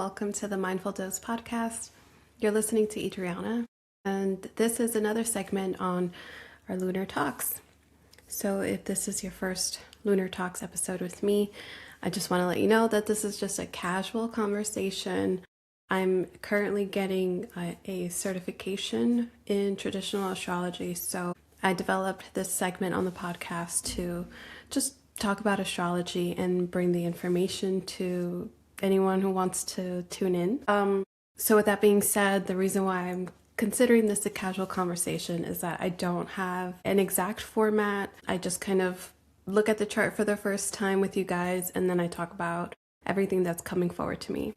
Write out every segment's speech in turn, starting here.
welcome to the Mindful Dose podcast. You're listening to Adriana, and this is another segment on our Lunar Talks. So if this is your first Lunar Talks episode with me, I just want to let you know that this is just a casual conversation. I'm currently getting a certification in traditional astrology, so I developed this segment on the podcast to just talk about astrology and bring the information to anyone who wants to tune in. So with that being said, the reason why I'm considering this a casual conversation is that I don't have an exact format. I just kind of look at the chart for the first time with you guys, and then I talk about everything that's coming forward to me.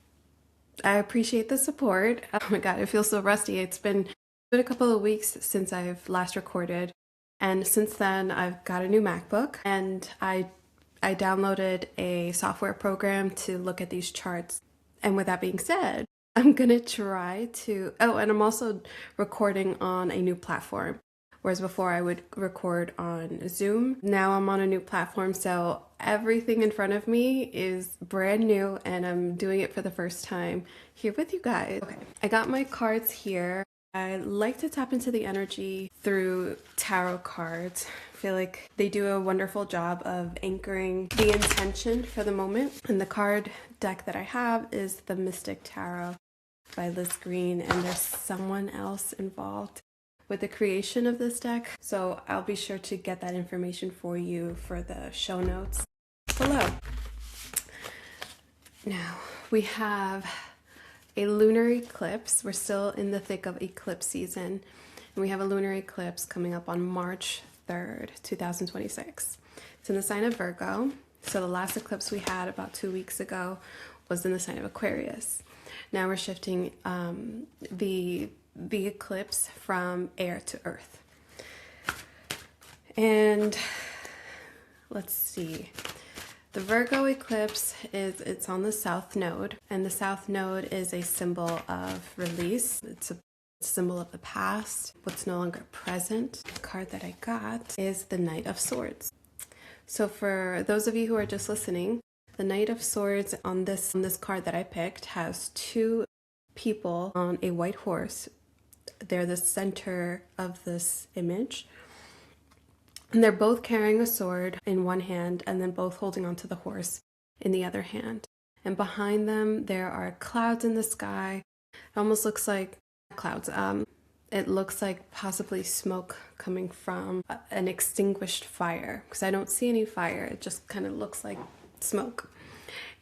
I appreciate the support. Oh my God, I feel so rusty. It's been a couple of weeks since I've last recorded. And since then, I've got a new Macbook, and I downloaded a software program to look at these charts. And with that being said, I'm going to try to... Oh, and I'm also recording on a new platform. Whereas before I would record on Zoom. Now I'm on a new platform, so everything in front of me is brand new, and I'm doing it for the first time here with you guys. Okay, I got my cards here. I like to tap into the energy through tarot cards. I feel like they do a wonderful job of anchoring the intention for the moment. And the card deck that I have is the Mystic Tarot by Liz Green, and there's someone else involved with the creation of this deck. So I'll be sure to get that information for you for the show notes below. Now we have a lunar eclipse. We're still in the thick of eclipse season, and we have a lunar eclipse coming up on March 3rd, 2026. It's in the sign of Virgo. So the last eclipse we had about 2 weeks ago was in the sign of Aquarius. Now we're shifting the eclipse from air to earth. And let's see. The Virgo eclipse it's on the South Node, and the South Node is a symbol of release. It's a symbol of the past, what's no longer present. The card that I got is the Knight of Swords. So for those of you who are just listening, the Knight of Swords on this card that I picked has two people on a white horse. They're the center of this image. And they're both carrying a sword in one hand, and then both holding onto the horse in the other hand. And behind them, there are clouds in the sky. It almost looks like clouds. It looks like possibly smoke coming from an extinguished fire, because I don't see any fire. It just kind of looks like smoke.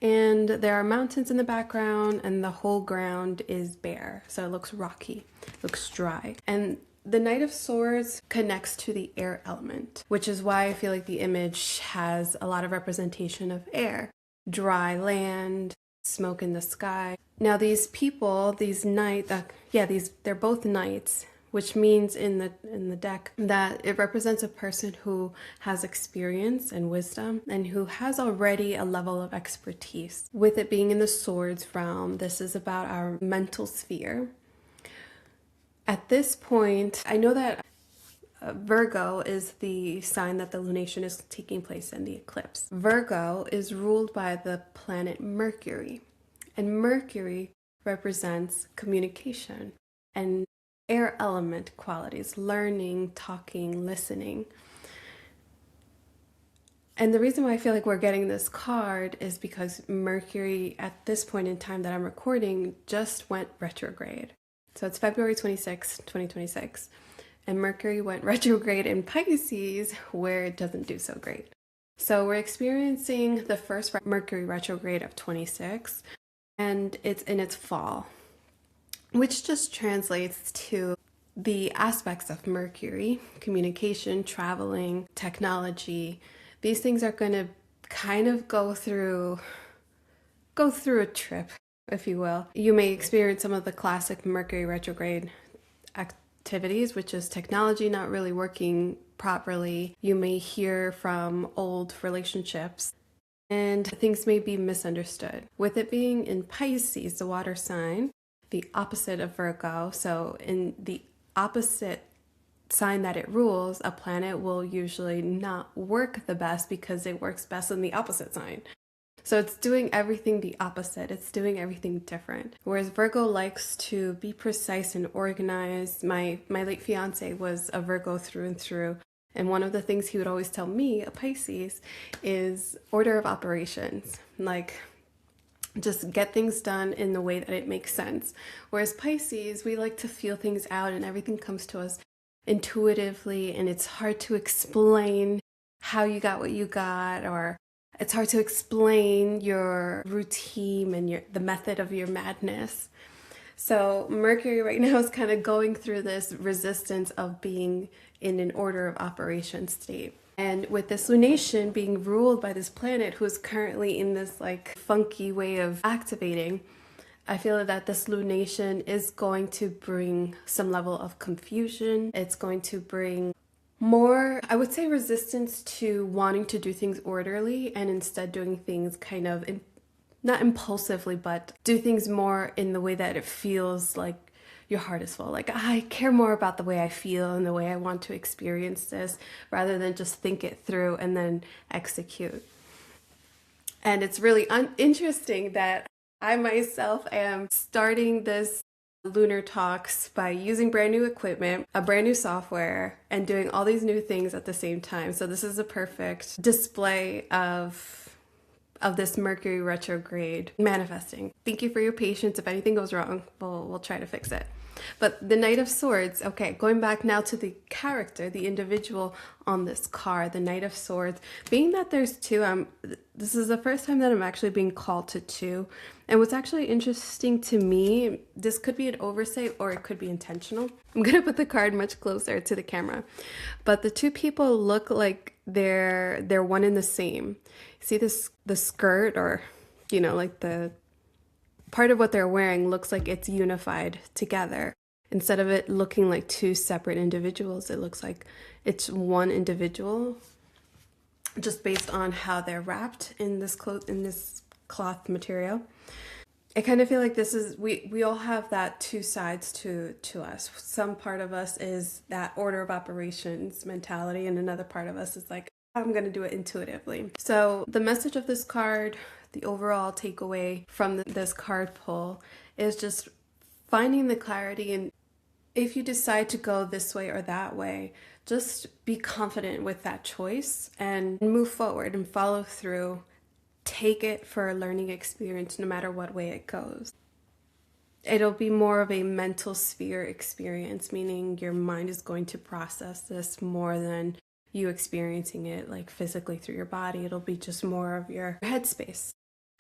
And there are mountains in the background, and the whole ground is bare. So it looks rocky, it looks dry. And the Knight of Swords connects to the air element, which is why I feel like the image has a lot of representation of air, dry land, smoke in the sky. Now these people, these knights, they're both knights, which means in the deck that it represents a person who has experience and wisdom and who has already a level of expertise. With it being in the swords realm, this is about our mental sphere. At this point, I know that Virgo is the sign that the lunation is taking place in, the eclipse. Virgo is ruled by the planet Mercury, and Mercury represents communication and air element qualities, learning, talking, listening. And the reason why I feel like we're getting this card is because Mercury, at this point in time that I'm recording, just went retrograde. So it's February 26, 2026, and Mercury went retrograde in Pisces, where it doesn't do so great. So we're experiencing the first Mercury retrograde of 26, and it's in its fall, which just translates to the aspects of Mercury: communication, traveling, technology. These things are going to kind of go through a trip, if you will. You may experience some of the classic Mercury retrograde activities, which is technology not really working properly. You may hear from old relationships, and things may be misunderstood. With it being in Pisces, the water sign, the opposite of Virgo, so in the opposite sign that it rules, a planet will usually not work the best because it works best in the opposite sign. So it's doing everything the opposite. It's doing everything different. Whereas Virgo likes to be precise and organized. My late fiance was a Virgo through and through. And one of the things he would always tell me, a Pisces, is order of operations. Like, just get things done in the way that it makes sense. Whereas Pisces, we like to feel things out and everything comes to us intuitively, and it's hard to explain how you got what you got, or it's hard to explain your routine and the method of your madness. So Mercury right now is kind of going through this resistance of being in an order of operation state. And with this lunation being ruled by this planet who's currently in this like funky way of activating, I feel that this lunation is going to bring some level of confusion. It's going to bring more, I would say, resistance to wanting to do things orderly and instead doing things kind of, not impulsively, but do things more in the way that it feels like your heart is full. Like, I care more about the way I feel and the way I want to experience this rather than just think it through and then execute. And it's really interesting that I myself am starting this Lunar Talks by using brand new equipment, a brand new software, and doing all these new things at the same time. So this is a perfect display of this Mercury retrograde manifesting. Thank you for your patience. If anything goes wrong, we'll try to fix it. But the Knight of Swords, okay, going back now to the character, the individual on this card, the Knight of Swords, being that there's two, this is the first time that I'm actually being called to two. And what's actually interesting to me, this could be an oversight or it could be intentional. I'm gonna put the card much closer to the camera. But the two people look like they're one and the same. See this, the skirt, or, you know, like the part of what they're wearing looks like it's unified together. Instead of it looking like two separate individuals, it looks like it's one individual, just based on how they're wrapped in this cloth material. I kind of feel like this is, we all have that two sides to us. Some part of us is that order of operations mentality, and another part of us is like, I'm going to do it intuitively. So the message of this card, the overall takeaway from this card pull, is just finding the clarity. And if you decide to go this way or that way, just be confident with that choice and move forward and follow through. Take it for a learning experience no matter what way it goes. It'll be more of a mental sphere experience, meaning your mind is going to process this more than you experiencing it like physically through your body. It'll be just more of your headspace.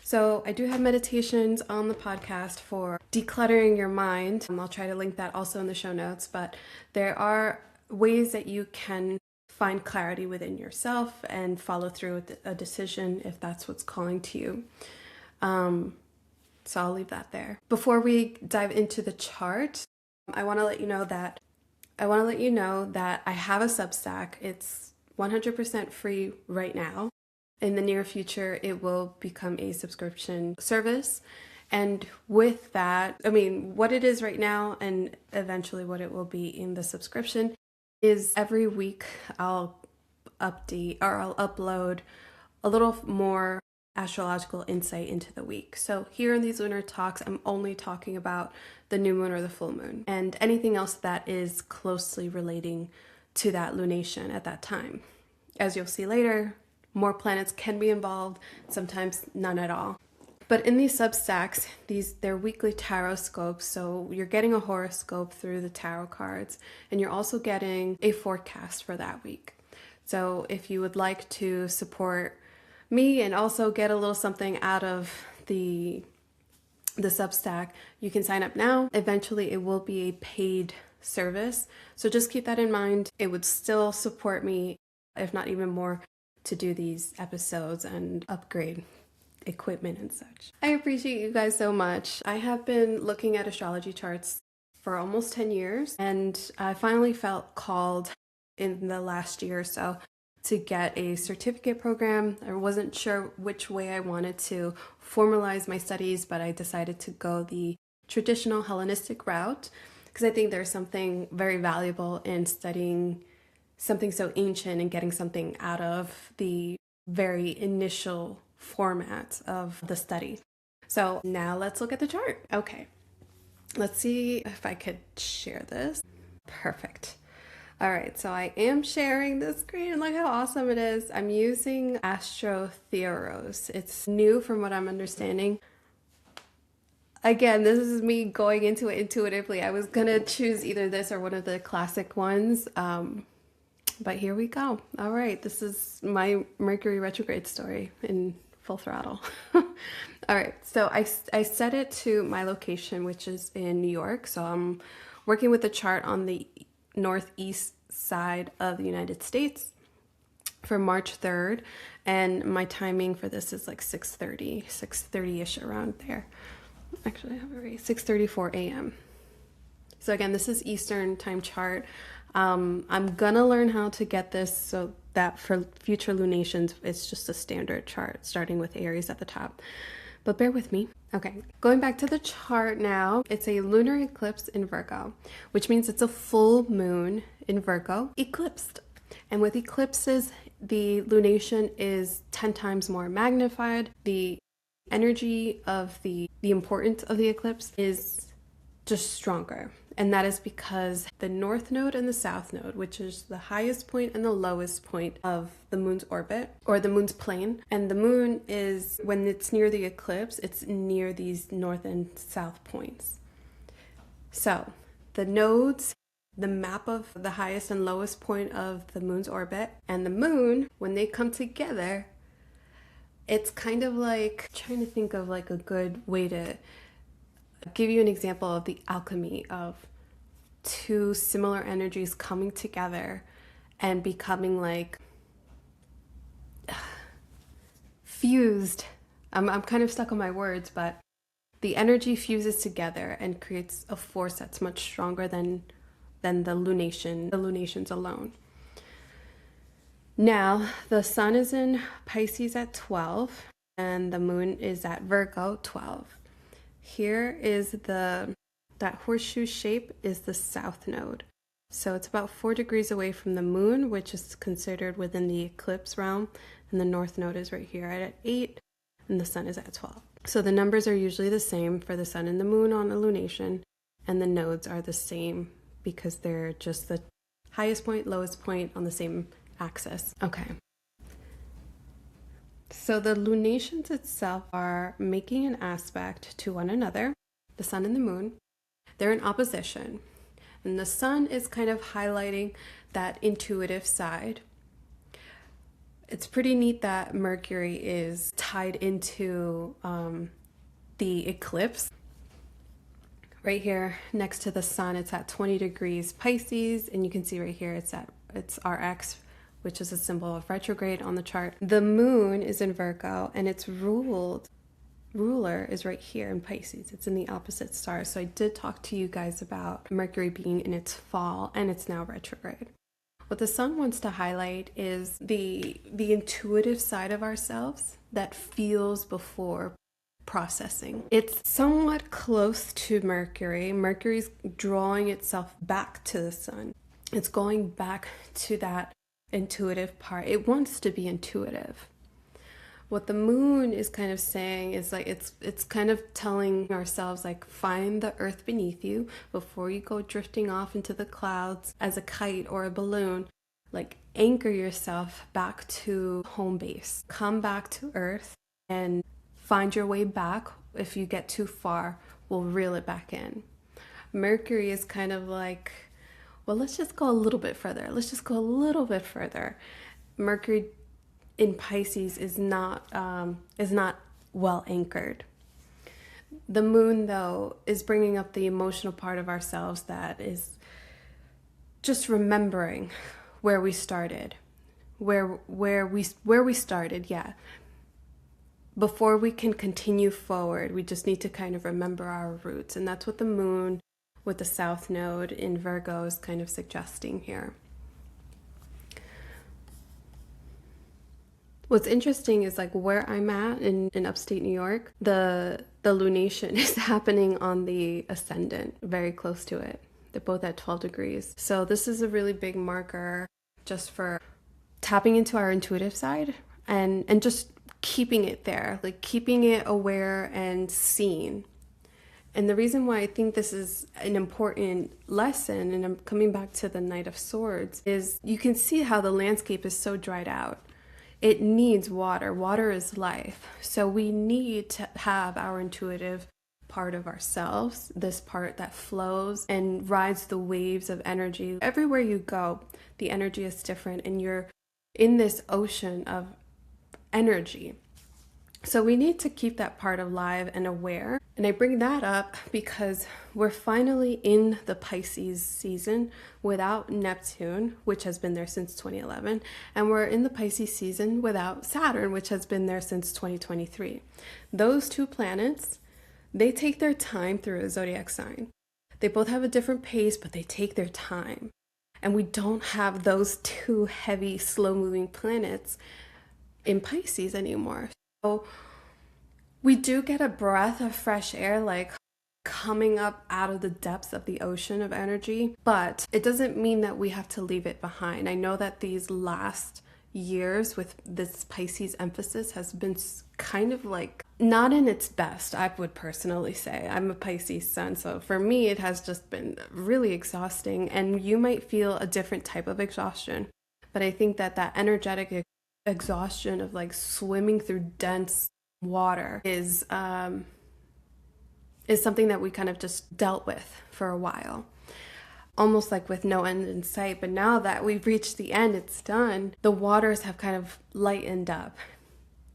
So I do have meditations on the podcast for decluttering your mind. I'll try to link that also in the show notes, but there are ways that you can find clarity within yourself and follow through with a decision if that's what's calling to you. So I'll leave that there. Before we dive into the chart, I want to let you know that I have a Substack. It's 100% free right now. In the near future, it will become a subscription service. And with that, I mean, what it is right now and eventually what it will be in the subscription is every week I'll update or I'll upload a little more astrological insight into the week. So here in these Lunar Talks, I'm only talking about the new moon or the full moon and anything else that is closely relating to that lunation at that time. As you'll see later, more planets can be involved, sometimes none at all. But in these Substacks, they're weekly tarot scopes, so you're getting a horoscope through the tarot cards, and you're also getting a forecast for that week. So if you would like to support me and also get a little something out of the Substack, you can sign up now. Eventually, it will be a paid service, so just keep that in mind. It would still support me, if not even more, to do these episodes and upgrade equipment and such. I appreciate you guys so much. I have been looking at astrology charts for almost 10 years, and I finally felt called in the last year or so to get a certificate program. I wasn't sure which way I wanted to formalize my studies, but I decided to go the traditional Hellenistic route because I think there's something very valuable in studying something so ancient and getting something out of the very initial format of the study. So now let's look at the chart. Okay, let's see if I could share this. Perfect. All right, so I am sharing the screen. Look how awesome it is. I'm using Astro Theros. It's new from what I'm understanding. Again, this is me going into it intuitively. I was gonna choose either this or one of the classic ones, but here we go. All right, this is my Mercury retrograde story in full throttle. All right, so I set it to my location, which is in New York. So I'm working with the chart on the northeast side of the United States for March 3rd, and my timing for this is like 6:30-ish around there. Actually, I have it right, 6:34 a.m. So again, this is Eastern time chart. I'm gonna learn how to get this so that for future lunations, it's just a standard chart, starting with Aries at the top. But bear with me. Okay, going back to the chart now, it's a lunar eclipse in Virgo, which means it's a full moon in Virgo, eclipsed. And with eclipses, the lunation is 10 times more magnified. The energy of the importance of the eclipse is just stronger. And that is because the north node and the south node, which is the highest point and the lowest point of the moon's orbit or the moon's plane. And the moon is, when it's near the eclipse, it's near these north and south points. So the nodes, the map of the highest and lowest point of the moon's orbit and the moon, when they come together, it's kind of like, trying to think of like a good way to give you an example of the alchemy of two similar energies coming together and becoming like fused. I'm kind of stuck on my words, but the energy fuses together and creates a force that's much stronger than the lunations alone. Now, the sun is in Pisces at 12 and the moon is at Virgo 12. Here is that horseshoe shape is the south node. So it's about 4 degrees away from the moon, which is considered within the eclipse realm. And the north node is right here at 8 and the sun is at 12. So the numbers are usually the same for the sun and the moon on a lunation, and the nodes are the same because they're just the highest point, lowest point on the same axis. Okay. So the lunations itself are making an aspect to one another, the sun and the moon. They're in opposition. And the sun is kind of highlighting that intuitive side. It's pretty neat that Mercury is tied into the eclipse. Right here next to the sun, it's at 20 degrees Pisces, and you can see right here it's RX, which is a symbol of retrograde on the chart. The moon is in Virgo, and its ruler is right here in Pisces. It's in the opposite star. So I did talk to you guys about Mercury being in its fall, and it's now retrograde. What the sun wants to highlight is the intuitive side of ourselves that feels before processing. It's somewhat close to Mercury. Mercury's drawing itself back to the sun. It's going back to that intuitive part. It wants to be intuitive. What the moon is kind of saying is like it's kind of telling ourselves like, find the earth beneath you before you go drifting off into the clouds as a kite or a balloon. Like, anchor yourself back to home base. Come back to earth and find your way back. If you get too far, we'll reel it back in. Mercury is kind of like, well, let's just go a little bit further. Let's just go a little bit further. Mercury in Pisces is not well anchored. The moon, though, is bringing up the emotional part of ourselves that is just remembering where we started, where we started. Yeah. Before we can continue forward, we just need to kind of remember our roots, and that's what the moon with the south node in Virgo is kind of suggesting here. What's interesting is like where I'm at in upstate New York, the lunation is happening on the ascendant, very close to it. They're both at 12 degrees. So this is a really big marker just for tapping into our intuitive side and just keeping it there, like keeping it aware and seen. And the reason why I think this is an important lesson, and I'm coming back to the Knight of Swords, is you can see how the landscape is so dried out. It needs water. Water is life. So we need to have our intuitive part of ourselves, this part that flows and rides the waves of energy. Everywhere you go, the energy is different, and you're in this ocean of energy. So we need to keep that part alive and aware. And I bring that up because we're finally in the Pisces season without Neptune, which has been there since 2011. And we're in the Pisces season without Saturn, which has been there since 2023. Those two planets, they take their time through a zodiac sign. They both have a different pace, but they take their time. And we don't have those two heavy, slow-moving planets in Pisces anymore. So we do get a breath of fresh air, like coming up out of the depths of the ocean of energy, but it doesn't mean that we have to leave it behind. I know that these last years with this Pisces emphasis has been kind of like not in its best, I would personally say. I'm a Pisces sun, so for me it has just been really exhausting, and you might feel a different type of exhaustion, but I think that that energetic exhaustion of like swimming through dense water is something that we kind of just dealt with for a while, almost like with no end in sight. But now that we've reached the end, it's done, the waters have kind of lightened up.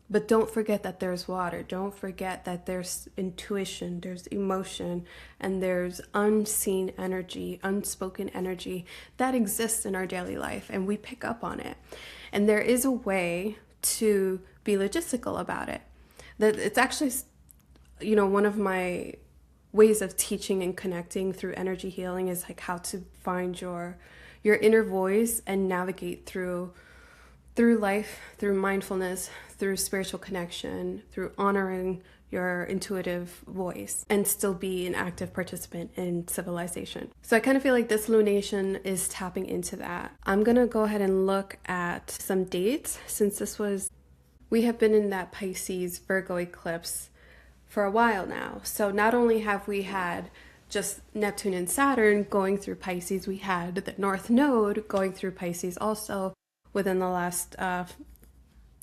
But don't forget that there's water. Don't forget that there's intuition, there's emotion, and there's unseen energy, unspoken energy that exists in our daily life, and we pick up on it. And there is a way to be logistical about it. That it's actually, one of my ways of teaching and connecting through energy healing is like how to find your inner voice and navigate through life, through mindfulness, through spiritual connection, through honoring your intuitive voice, and still be an active participant in civilization. So I kind of feel like this lunation is tapping into that. I'm gonna go ahead and look at some dates, since we have been in that Pisces Virgo eclipse for a while now. So not only have we had just Neptune and Saturn going through Pisces, we had the North Node going through Pisces also within the last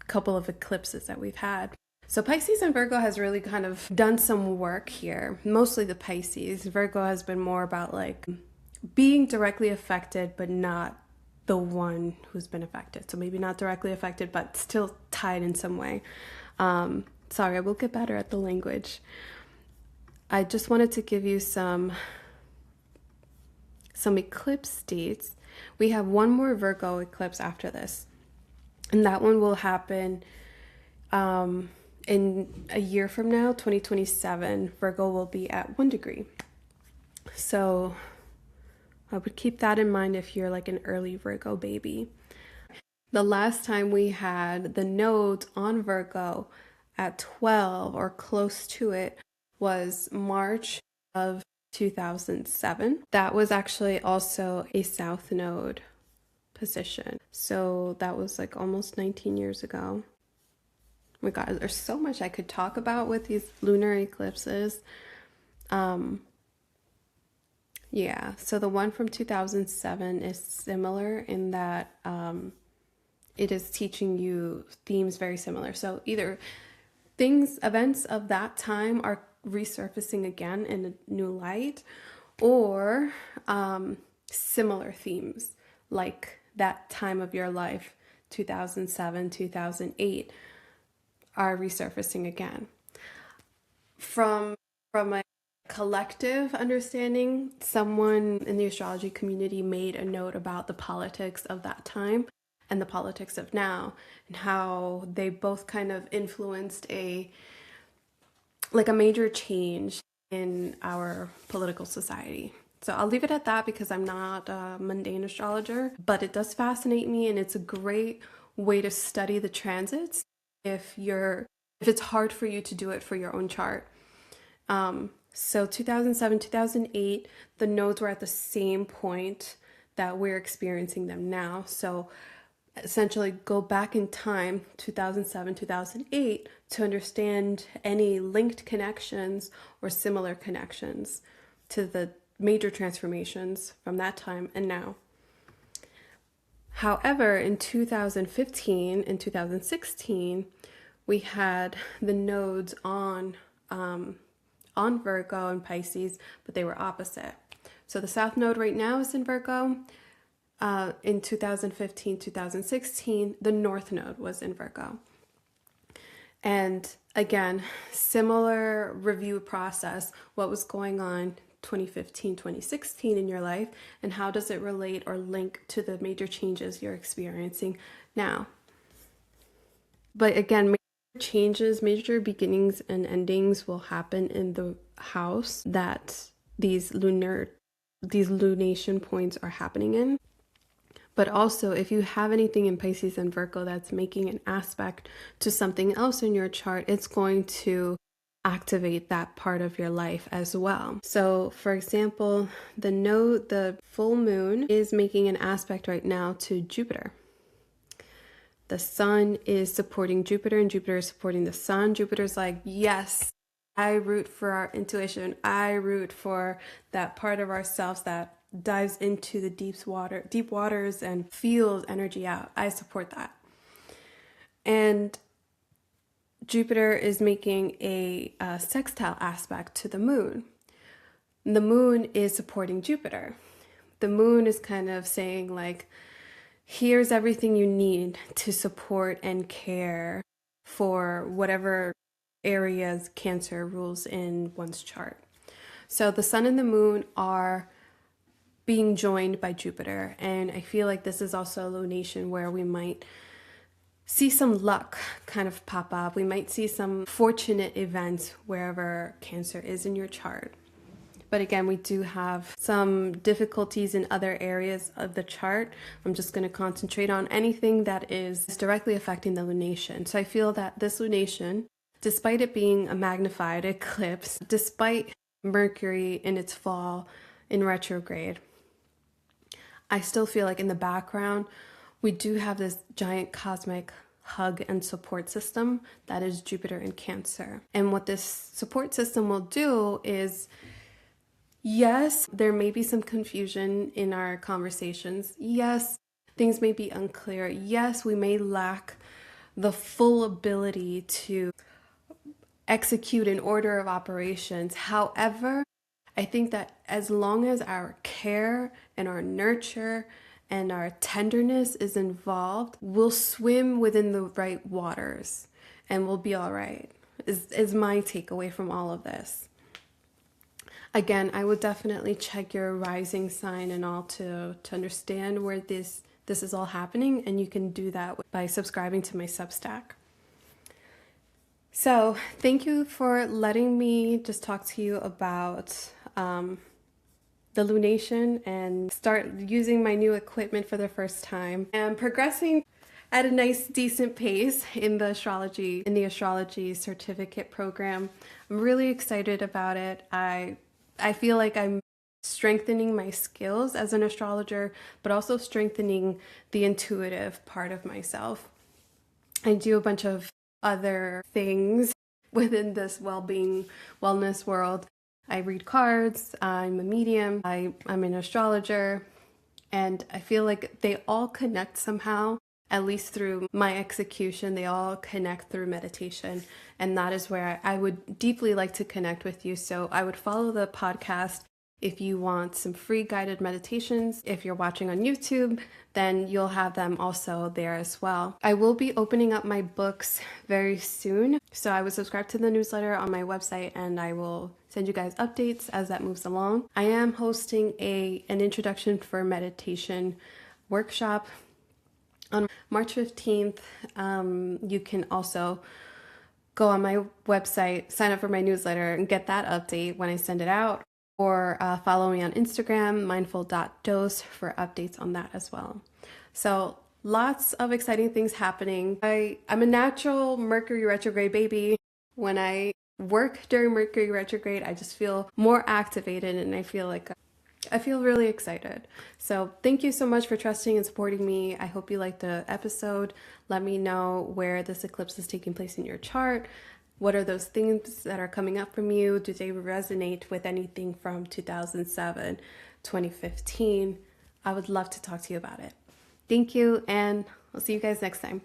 couple of eclipses that we've had. So Pisces and Virgo has really kind of done some work here, mostly the Pisces. Virgo has been more about like being directly affected, but not the one who's been affected. So maybe not directly affected, but still tied in some way. Sorry, I will get better at the language. I just wanted to give you some eclipse dates. We have one more Virgo eclipse after this, and that one will happen in a year from now, 2027. Virgo will be at 1 degree. So I would keep that in mind if you're like an early Virgo baby. The last time we had the nodes on Virgo at 12 or close to it was March of 2007. That was actually also a South Node position. So that was like almost 19 years ago. Oh my God, there's so much I could talk about with these lunar eclipses. Yeah, so the one from 2007 is similar in that it is teaching you themes very similar. So either events of that time are resurfacing again in a new light, or similar themes like that time of your life, 2007, 2008, are resurfacing again. From a collective understanding, someone in the astrology community made a note about the politics of that time and the politics of now, and how they both kind of influenced a major change in our political society. So I'll leave it at that because I'm not a mundane astrologer, but it does fascinate me, and it's a great way to study the transits if it's hard for you to do it for your own chart. So 2007, 2008, the nodes were at the same point that we're experiencing them now. So essentially go back in time, 2007, 2008, to understand any linked connections or similar connections to the major transformations from that time and now. However, in 2015 and 2016, we had the nodes on Virgo and Pisces, but they were opposite. So the South Node right now is in Virgo. In 2015, 2016, the North Node was in Virgo. And again, similar review process, what was going on 2015, 2016 in your life, and how does it relate or link to the major changes you're experiencing now. But again, major changes, major beginnings and endings will happen in the house that these lunation points are happening in. But also, if you have anything in Pisces and Virgo that's making an aspect to something else in your chart, it's going to activate that part of your life as well. So, for example, the full moon is making an aspect right now to Jupiter. The sun is supporting Jupiter and Jupiter is supporting the sun. Jupiter's like, yes, I root for our intuition. I root for that part of ourselves that dives into the deep waters and feels energy out. I support that. And Jupiter is making a sextile aspect to the moon. The moon is supporting Jupiter. The moon is kind of saying like, here's everything you need to support and care for whatever areas Cancer rules in one's chart. So the sun and the moon are being joined by Jupiter, and I feel like this is also a lunation where we might see some luck kind of pop up. We might see some fortunate events wherever Cancer is in your chart. But again, we do have some difficulties in other areas of the chart. I'm just going to concentrate on anything that is directly affecting the lunation. So I feel that this lunation, despite it being a magnified eclipse, despite Mercury in its fall in retrograde, I still feel like in the background, we do have this giant cosmic hug and support system that is Jupiter and Cancer. And what this support system will do is, yes, there may be some confusion in our conversations. Yes, things may be unclear. Yes, we may lack the full ability to execute an order of operations. However, I think that as long as our care and our nurture and our tenderness is involved, we'll swim within the right waters and we'll be all right, is my takeaway from all of this. Again, I would definitely check your rising sign and all to understand where this is all happening, and you can do that by subscribing to my Substack. So thank you for letting me just talk to you about the lunation and start using my new equipment for the first time and progressing at a nice decent pace in the astrology certificate program. I'm really excited about it. I feel like I'm strengthening my skills as an astrologer, but also strengthening the intuitive part of myself. I do a bunch of other things within this wellness world. I read cards, I'm a medium, I'm an astrologer, and I feel like they all connect somehow, at least through my execution. They all connect through meditation, and that is where I would deeply like to connect with you. So I would follow the podcast if you want some free guided meditations. If you're watching on YouTube, then you'll have them also there as well. I will be opening up my books very soon, so I would subscribe to the newsletter on my website and I will send you guys updates as that moves along. I am hosting an introduction for meditation workshop on March 15th. You can also go on my website, sign up for my newsletter, and get that update when I send it out. Or follow me on Instagram, mindful.dose, for updates on that as well. So lots of exciting things happening. I'm a natural Mercury retrograde baby. When I work during Mercury retrograde, I just feel more activated and I feel like I feel really excited. So thank you so much for trusting and supporting me. I hope you liked the episode. Let me know where this eclipse is taking place in your chart. What are those things that are coming up from you? Do they resonate with anything from 2007, 2015? I would love to talk to you about it. Thank you, and I'll see you guys next time.